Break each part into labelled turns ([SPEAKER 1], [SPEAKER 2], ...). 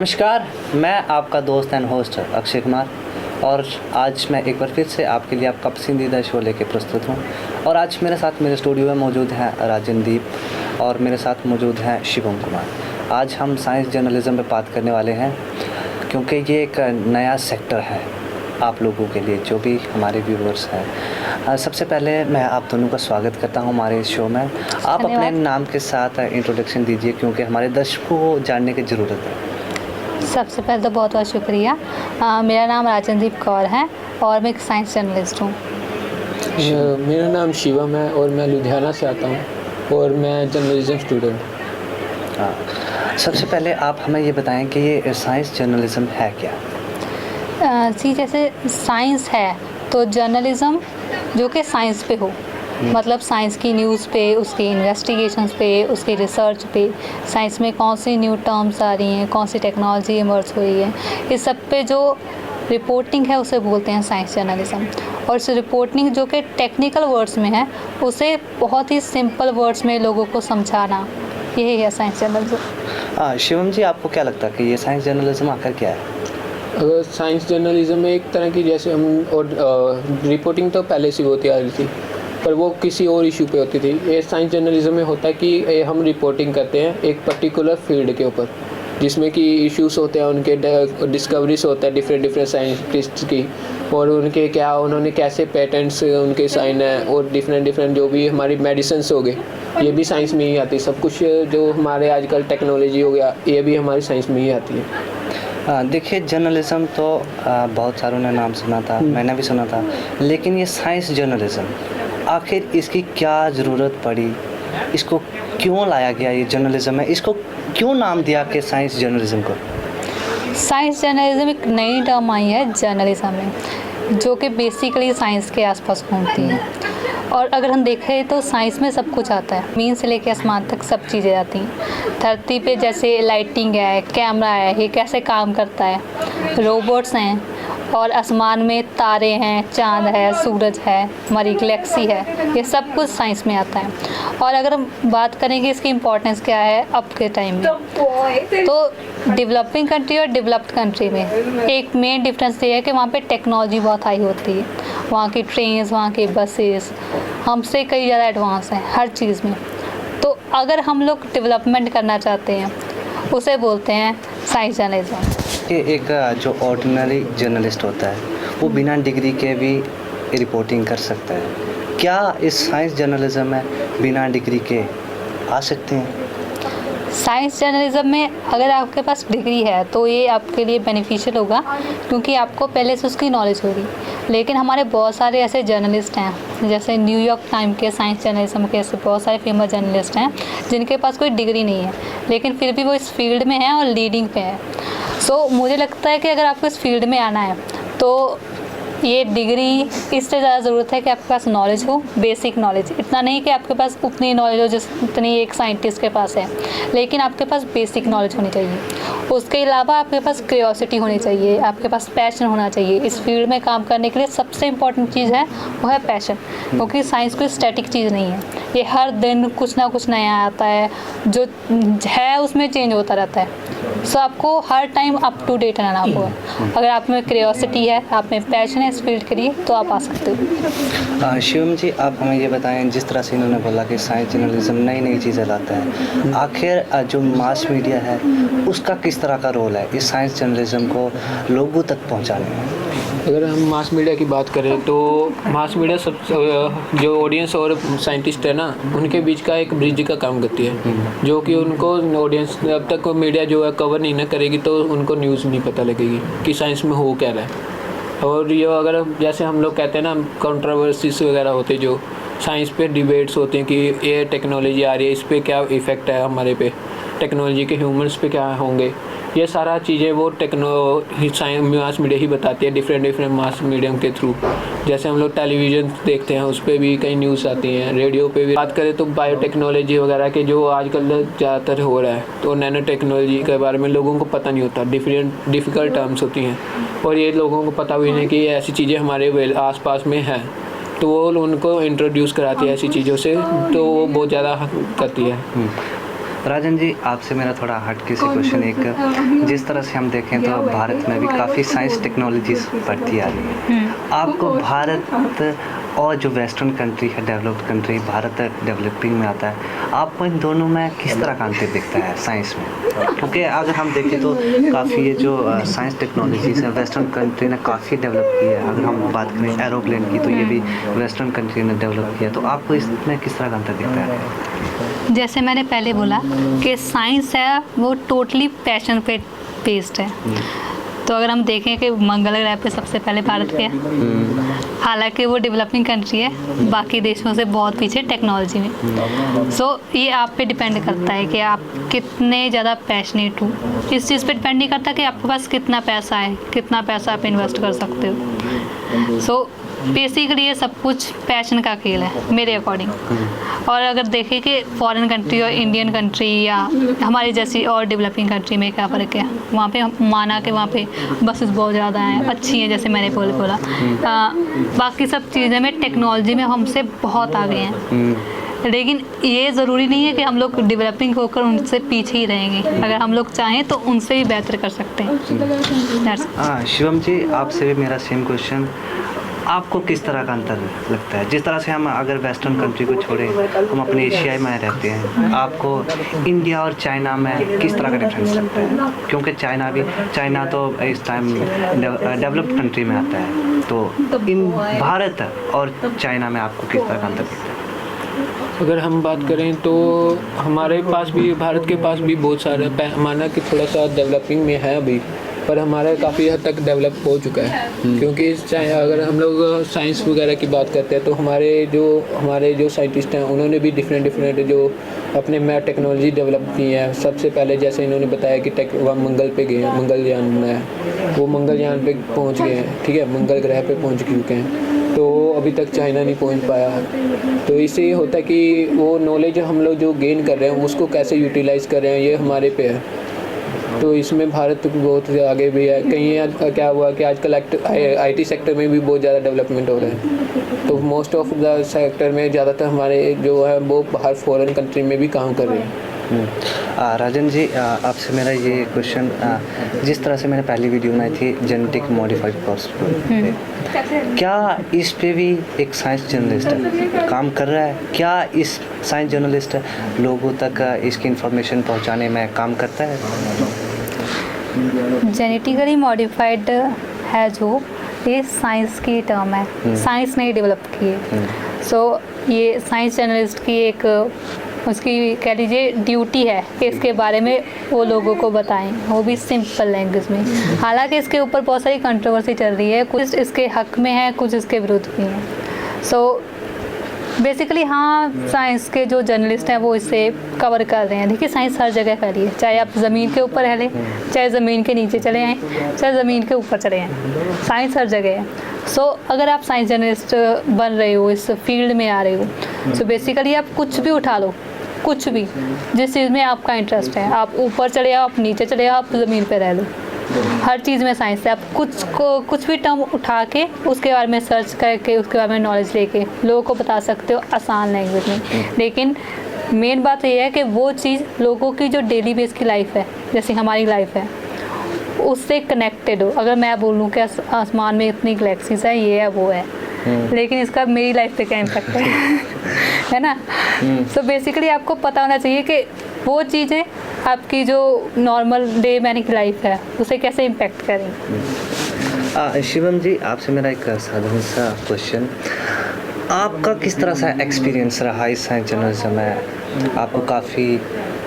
[SPEAKER 1] नमस्कार, मैं आपका दोस्त एंड होस्ट अक्षय कुमार और आज मैं एक बार फिर से आपके लिए आपका पसंदीदा शो लेके प्रस्तुत हूँ। और आज मेरे साथ मेरे स्टूडियो में मौजूद हैं राजनदीप और मेरे साथ मौजूद हैं शिवम कुमार। आज हम साइंस जर्नलिज्म पे बात करने वाले हैं क्योंकि ये एक नया सेक्टर है आप लोगों के लिए जो भी हमारे व्यूवर्स हैं। सबसे पहले मैं आप दोनों का स्वागत करता हूं हमारे इस शो में। आप अपने नाम के साथ इंट्रोडक्शन दीजिए क्योंकि हमारे दर्शकों को जानने की ज़रूरत है।
[SPEAKER 2] सबसे पहले तो बहुत बहुत शुक्रिया। मेरा नाम राजनदीप कौर है और मैं एक साइंस जर्नलिस्ट हूँ।
[SPEAKER 3] मेरा नाम शिवम है और मैं लुधियाना से आता हूँ और मैं जर्नलिज्म स्टूडेंट।
[SPEAKER 1] हाँ, सबसे पहले आप हमें ये बताएं कि ये साइंस जर्नलिज्म है क्या?
[SPEAKER 2] जैसे साइंस है तो जर्नलिज्म जो कि साइंस पे हो, मतलब साइंस की न्यूज़ पे, उसकी इन्वेस्टिगेशंस पे, उसकी रिसर्च पे, साइंस में कौन सी न्यू टर्म्स आ रही हैं, कौन सी टेक्नोलॉजी इमर्ज हो रही है, इस सब पे जो रिपोर्टिंग है उसे बोलते हैं साइंस जर्नलिज्म। और इस रिपोर्टिंग जो कि टेक्निकल वर्ड्स में है उसे बहुत ही सिंपल वर्ड्स में लोगों को समझाना, यही है साइंस जर्नलिज्म।
[SPEAKER 1] शिवम जी, आपको क्या लगता है कि ये साइंस जर्नलिज्म आकर क्या है?
[SPEAKER 3] अगर साइंस जर्नलिज्म में एक तरह की जैसे हम और रिपोर्टिंग तो पहले से होती आ रही थी पर वो किसी और इशू पे होती थी। ये साइंस जर्नलिज्म में होता है कि हम रिपोर्टिंग करते हैं एक पर्टिकुलर फील्ड के ऊपर जिसमें कि इश्यूज होते हैं, उनके डिस्कवरीज होता है डिफरेंट साइंटिस्ट की और उनके क्या उन्होंने कैसे पेटेंट्स उनके साइन है और डिफरेंट जो भी हमारी मेडिसिन्स हो गए ये भी साइंस में ही आती है। सब कुछ जो हमारे आजकल टेक्नोलॉजी हो गया ये भी हमारी साइंस में ही आती है।
[SPEAKER 1] देखिए, जर्नलिज्म तो बहुत सारों ने नाम सुना था, मैंने भी सुना था, लेकिन ये साइंस जर्नलिज्म आखिर इसकी क्या ज़रूरत पड़ी, इसको क्यों लाया गया ये जर्नलिज्म में, इसको क्यों नाम दिया कि साइंस जर्नलिज्म को?
[SPEAKER 2] साइंस जर्नलिज्म एक नई टर्म आई है जर्नलिज्म में जो कि बेसिकली साइंस के आसपास घूमती है। और अगर हम देखें तो साइंस में सब कुछ आता है, ज़मीन से लेकर आसमान तक सब चीज़ें आती हैं। धरती पे जैसे लाइटिंग है, कैमरा है, ये कैसे काम करता है, रोबोट्स हैं, और आसमान में तारे हैं, चांद है, सूरज है, हमारी गैलेक्सी है, ये सब कुछ साइंस में आता है। और अगर हम बात करेंगे इसकी इम्पोर्टेंस क्या है अब के टाइम में, तो डेवलपिंग कंट्री और डेवलप्ड कंट्री में एक मेन डिफरेंस ये है कि वहाँ पे टेक्नोलॉजी बहुत हाई होती है। वहाँ की ट्रेन्स, वहाँ की बसेस हमसे कई ज़्यादा एडवांस हैं हर चीज़ में। तो अगर हम लोग डेवलपमेंट करना चाहते हैं उसे बोलते हैं साइंस जर्नलिज्म।
[SPEAKER 1] एक जो ऑर्डिनरी जर्नलिस्ट होता है वो बिना डिग्री के भी रिपोर्टिंग कर सकता है। क्या इस साइंस जर्नलिज्म में बिना डिग्री के आ सकते हैं?
[SPEAKER 2] साइंस जर्नलिज्म में अगर आपके पास डिग्री है तो ये आपके लिए बेनिफिशियल होगा क्योंकि आपको पहले से उसकी नॉलेज होगी। लेकिन हमारे बहुत सारे ऐसे जर्नलिस्ट हैं जैसे न्यूयॉर्क टाइम के साइंस जर्नलिज्म के ऐसे बहुत सारे फेमस जर्नलिस्ट हैं जिनके पास कोई डिग्री नहीं है लेकिन फिर भी वो इस फील्ड में है और लीडिंग पे है। सो मुझे लगता है कि अगर आपको इस फील्ड में आना है तो ये डिग्री इससे ज़्यादा ज़रूरत है कि आपके पास नॉलेज हो, बेसिक नॉलेज। इतना नहीं कि आपके पास उतनी नॉलेज हो जितनी एक साइंटिस्ट के पास है, लेकिन आपके पास बेसिक नॉलेज होनी चाहिए। उसके अलावा आपके पास क्यूरियोसिटी होनी चाहिए, आपके पास पैशन होना चाहिए। इस फील्ड में काम करने के लिए सबसे इम्पॉर्टेंट चीज़ है वो है पैशन, क्योंकि साइंस कोई स्टैटिक चीज़ नहीं है। ये हर दिन कुछ ना कुछ नया आता है, जो है उसमें चेंज होता रहता है। सो आपको हर टाइम अप टू डेट रहना होगा। अगर आप में क्यूरियोसिटी है, आप में पैशन है इस फील्ड के लिए, तो आप आ सकते हो।
[SPEAKER 1] शिवम जी, आप हमें ये बताएं, जिस तरह से इन्होंने बोला कि साइंस जर्नलिज्म नई चीज़ें लाता है, आखिर जो मास मीडिया है उसका किस तरह का रोल है इस साइंस जर्नलिज्म को लोगों तक पहुंचाने में?
[SPEAKER 3] अगर हम मास मीडिया की बात करें तो मास मीडिया सब जो ऑडियंस और साइंटिस्ट है ना उनके बीच का एक ब्रिज का काम करती है, जो कि उनको ऑडियंस अब तक मीडिया जो है कवर नहीं ना करेगी तो उनको न्यूज़ नहीं पता लगेगी कि साइंस में हो क्या रहा है। और ये अगर जैसे हम लोग कहते हैं ना कंट्रोवर्सीज वगैरह होते जो साइंस पे डिबेट्स होते हैं कि ये टेक्नोलॉजी आ रही है, इस पर क्या इफ़ेक्ट है हमारे पे, टेक्नोलॉजी के ह्यूमंस पे क्या होंगे, ये सारा चीज़ें वो मास मीडिया ही बताती है डिफरेंट मास मीडियम के थ्रू। जैसे हम लोग टेलीविज़न देखते हैं उस पर भी कई न्यूज़ आती हैं, रेडियो पे भी बात करें तो बायोटेक्नोलॉजी वगैरह के जो आजकल ज़्यादातर हो रहा है तो नैनो टेक्नोलॉजी के बारे में लोगों को पता नहीं होता, डिफ़िकल्ट टर्म्स होती हैं और ये लोगों को पता भी नहीं कि ऐसी चीज़ें हमारे आसपास में हैं, तो वो उनको इंट्रोड्यूस कराती है ऐसी चीज़ों से, तो वो बहुत ज़्यादा करती है।
[SPEAKER 1] राजन जी, आपसे मेरा थोड़ा हटके से क्वेश्चन एक, जिस तरह से हम देखें तो भारत में भी काफ़ी साइंस टेक्नोलॉजीज बढ़ती आ रही है। आपको भारत और जो वेस्टर्न कंट्री है, डेवलप्ड कंट्री, भारत डेवलपिंग में आता है, आपको इन दोनों में किस तरह का अंतर दिखता है साइंस में? क्योंकि अगर हम देखें तो काफ़ी ये जो साइंस टेक्नोलॉजीज है वेस्टर्न कंट्री ने काफ़ी डेवलप की है। अगर हम बात करें एरोप्लेन की तो ये भी वेस्टर्न कंट्री ने डेवलप किया। तो आपको इसमें किस तरह का अंतर दिखता है?
[SPEAKER 2] जैसे मैंने पहले बोला कि साइंस है वो टोटली पैशन पे बेस्ड है। तो अगर हम देखें कि मंगल ग्रह पे सबसे पहले भारत गया, हालांकि वो डेवलपिंग कंट्री है, बाकी देशों से बहुत पीछे टेक्नोलॉजी में। सो ये आप पे डिपेंड करता है कि आप कितने ज़्यादा पैशनेट हो। इस चीज़ पे डिपेंड नहीं करता कि आपके पास कितना पैसा है, कितना पैसा आप इन्वेस्ट कर सकते हो। सो बेसिकली ये सब कुछ पैशन का खेल है मेरे अकॉर्डिंग। और अगर देखें कि फॉरेन कंट्री और इंडियन कंट्री या हमारी जैसी और डेवलपिंग कंट्री में क्या फ़र्क है, वहाँ पे माना कि वहाँ पे बसेस बहुत ज़्यादा हैं, अच्छी हैं, जैसे मैंने बोला बाकी सब चीज़ें में टेक्नोलॉजी में हमसे बहुत आगे हैं। लेकिन ये ज़रूरी नहीं है कि हम लोग डेवलपिंग होकर उनसे पीछे ही रहेंगे। अगर हम लोग चाहें तो उनसे भी बेहतर कर सकते हैं।
[SPEAKER 1] हाँ शिवम जी, आपसे भी मेरा सेम क्वेश्चन, आपको किस तरह का अंतर लगता है? जिस तरह से हम अगर वेस्टर्न कंट्री को छोड़ें, हम अपने एशिया में रहते हैं, आपको इंडिया और चाइना में किस तरह का डिफरेंस लगता है? क्योंकि चाइना तो इस टाइम डेवलप्ड कंट्री में आता है, तो इन भारत और चाइना में आपको किस तरह का अंतर दिखता है?
[SPEAKER 3] अगर हम बात करें तो हमारे पास भी, भारत के पास भी बहुत सारे, माना कि थोड़ा सा डेवलपिंग में है अभी, पर हमारा काफ़ी हद तक डेवलप हो चुका है। क्योंकि अगर हम लोग साइंस वगैरह की बात करते हैं तो हमारे जो साइंटिस्ट हैं उन्होंने भी डिफरेंट जो अपने में टेक्नोलॉजी डेवलप की है। सबसे पहले जैसे इन्होंने बताया कि वह मंगल पे गए हैं, मंगलयान में वो मंगलयान पे पहुंच गए हैं, ठीक है, मंगल ग्रह पे पहुंच चुके हैं। तो अभी तक चाइना नहीं पहुंच पाया। तो इससे ये होता है कि वो नॉलेज हम लोग जो गेन कर रहे हैं उसको कैसे यूटिलाइज़ कर रहे हैं, ये हमारे पे है। तो इसमें भारत बहुत आगे भी है। कहीं क्या हुआ कि आजकल IT सेक्टर में भी बहुत ज़्यादा डेवलपमेंट हो रहा है। तो मोस्ट ऑफ द सेक्टर में ज़्यादातर हमारे जो है वो बाहर फॉरेन कंट्री में भी काम कर रहे हैं।
[SPEAKER 1] राजन जी, आपसे मेरा ये क्वेश्चन, जिस तरह से मैंने पहली वीडियो बनाई थी जेनेटिक मॉडिफाइड क्रॉस पे, क्या इस पे भी एक साइंस जर्नलिस्ट काम कर रहा है? क्या इस साइंस जर्नलिस्ट लोगों तक इसकी इंफॉर्मेशन पहुंचाने में काम करता है?
[SPEAKER 2] जेनेटिकली मॉडिफाइड है जो, ये साइंस की टर्म है, साइंस ने डेवलप की है। सो ये साइंस जर्नलिस्ट की एक उसकी कह लीजिए ड्यूटी है कि इसके बारे में वो लोगों को बताएं, वो भी सिंपल लैंग्वेज में। हालांकि इसके ऊपर बहुत सारी कंट्रोवर्सी चल रही है, कुछ इसके हक में है, कुछ इसके विरुद्ध भी हैं। सो बेसिकली हाँ, साइंस के जो जर्नलिस्ट हैं वो इसे कवर कर रहे हैं। देखिए साइंस हर जगह फैली है, चाहे आप ज़मीन के ऊपर रह लें, चाहे ज़मीन के नीचे चले आएँ, चाहे ज़मीन के ऊपर चले आएँ, साइंस हर जगह है। सो अगर आप साइंस जर्नलिस्ट बन रहे हो, इस फील्ड में आ रहे हो, सो बेसिकली आप कुछ भी उठा लो, कुछ भी जिस चीज़ में आपका इंटरेस्ट है, आप ऊपर चले आओ, आप नीचे चले आओ, आप ज़मीन पे रह लो, हर चीज़ में साइंस है। आप कुछ भी टर्म उठा के उसके बारे में सर्च करके उसके बारे में नॉलेज लेके लोगों को बता सकते हो आसान लैंग्वेज में। लेकिन मेन बात ये है कि वो चीज़ लोगों की जो डेली बेस की लाइफ है, जैसे हमारी लाइफ है, उससे कनेक्टेड हो। अगर मैं बोलूँ कि आसमान में इतनी गैलेक्सीज है, ये है, वो है, लेकिन इसका मेरी लाइफ पे क्या इम्पैक्ट है ना? सो बेसिकली आपको पता होना चाहिए कि वो चीज़ें आपकी जो नॉर्मल डे मैंने की लाइफ है उसे कैसे इम्पैक्ट करेंगी।
[SPEAKER 1] शिवम जी, आपसे मेरा एक साधारण सा क्वेश्चन, आपका किस तरह सा एक्सपीरियंस रहा इस साइंस जर्नलिज्म में? आपको काफ़ी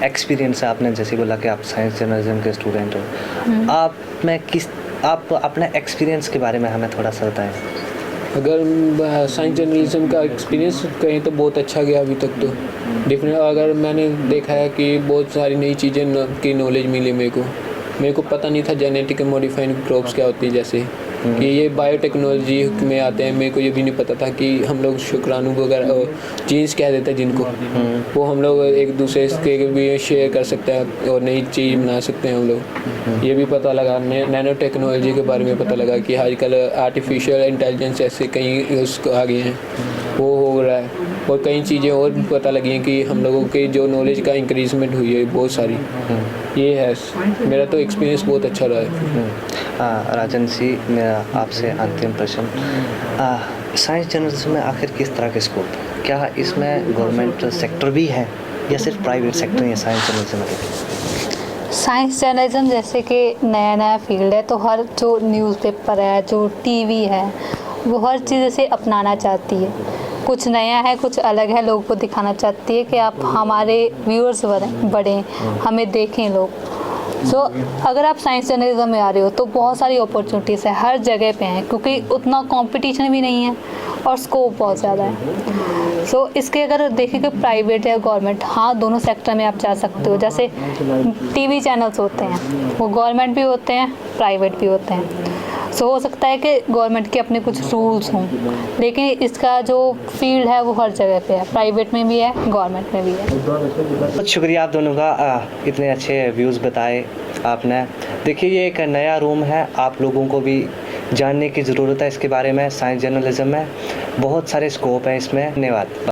[SPEAKER 1] एक्सपीरियंस है, आपने जैसे बोला कि आप साइंस जर्नलिज्म के स्टूडेंट हो, आप अपने एक्सपीरियंस के बारे में हमें थोड़ा सा बताएं।
[SPEAKER 3] अगर साइंस जर्नलिज्म का एक्सपीरियंस कहें तो बहुत अच्छा गया अभी तक। तो डिफरेंट, अगर मैंने देखा है कि बहुत सारी नई चीज़ें की नॉलेज मिली मेरे को पता नहीं था जेनेटिक मॉडिफाइड क्रॉप्स क्या होती है, जैसे कि ये बायोटेक्नोलॉजी में आते हैं। मेरे को ये भी नहीं पता था कि हम लोग शुक्राणु वगैरह जीन्स कह देते हैं जिनको, वो हम लोग एक दूसरे के भी शेयर कर सकते हैं और नई चीज़ बना सकते हैं हम लोग। ये भी पता लगा, नैनो टेक्नोलॉजी के बारे में पता लगा कि आजकल आर्टिफिशियल इंटेलिजेंस ऐसे कई उसको आ गए हैं, वो हो रहा है। और कई चीज़ें और भी पता लगी हैं कि हम लोगों के जो नॉलेज का इंक्रीजमेंट हुई है बहुत सारी। ये है, मेरा तो एक्सपीरियंस बहुत अच्छा रहा है।
[SPEAKER 1] राजन जी, मेरा आपसे अंतिम प्रश्न, साइंस जर्नलिज्म में आखिर किस तरह के स्कोप है? क्या इसमें गवर्नमेंट सेक्टर भी है या सिर्फ प्राइवेट सेक्टर ही है साइंस जर्नलिज्म में?
[SPEAKER 2] साइंस जर्नलिज्म जैसे कि नया नया फील्ड है, तो हर जो न्यूज़पेपर है, जो टीवी है, वो हर चीज़ इसे अपनाना चाहती है। कुछ नया है, कुछ अलग है, लोगों को दिखाना चाहती है कि आप हमारे व्यूअर्स बढ़ें, हमें देखें लोग। सो अगर आप साइंस जर्नलिज्म में आ रहे हो तो बहुत सारी अपॉर्चुनिटीज़ है, हर जगह पे हैं, क्योंकि उतना कंपटीशन भी नहीं है और स्कोप बहुत ज़्यादा है। सो इसके अगर देखें कि प्राइवेट या गवर्नमेंट, हाँ दोनों सेक्टर में आप जा सकते हो। जैसे टीवी चैनल्स होते हैं, वो गवर्नमेंट भी होते हैं, प्राइवेट भी होते हैं। सो हो सकता है कि गवर्नमेंट के अपने कुछ रूल्स हों, लेकिन इसका जो फील्ड है वो हर जगह पे है, प्राइवेट में भी है, गवर्नमेंट में भी है।
[SPEAKER 1] बहुत शुक्रिया आप दोनों का, इतने अच्छे व्यूज़ बताए आपने। देखिए, ये एक नया रूम है, आप लोगों को भी जानने की ज़रूरत है इसके बारे में। साइंस जर्नलिज्म में बहुत सारे स्कोप हैं इसमें। धन्यवाद।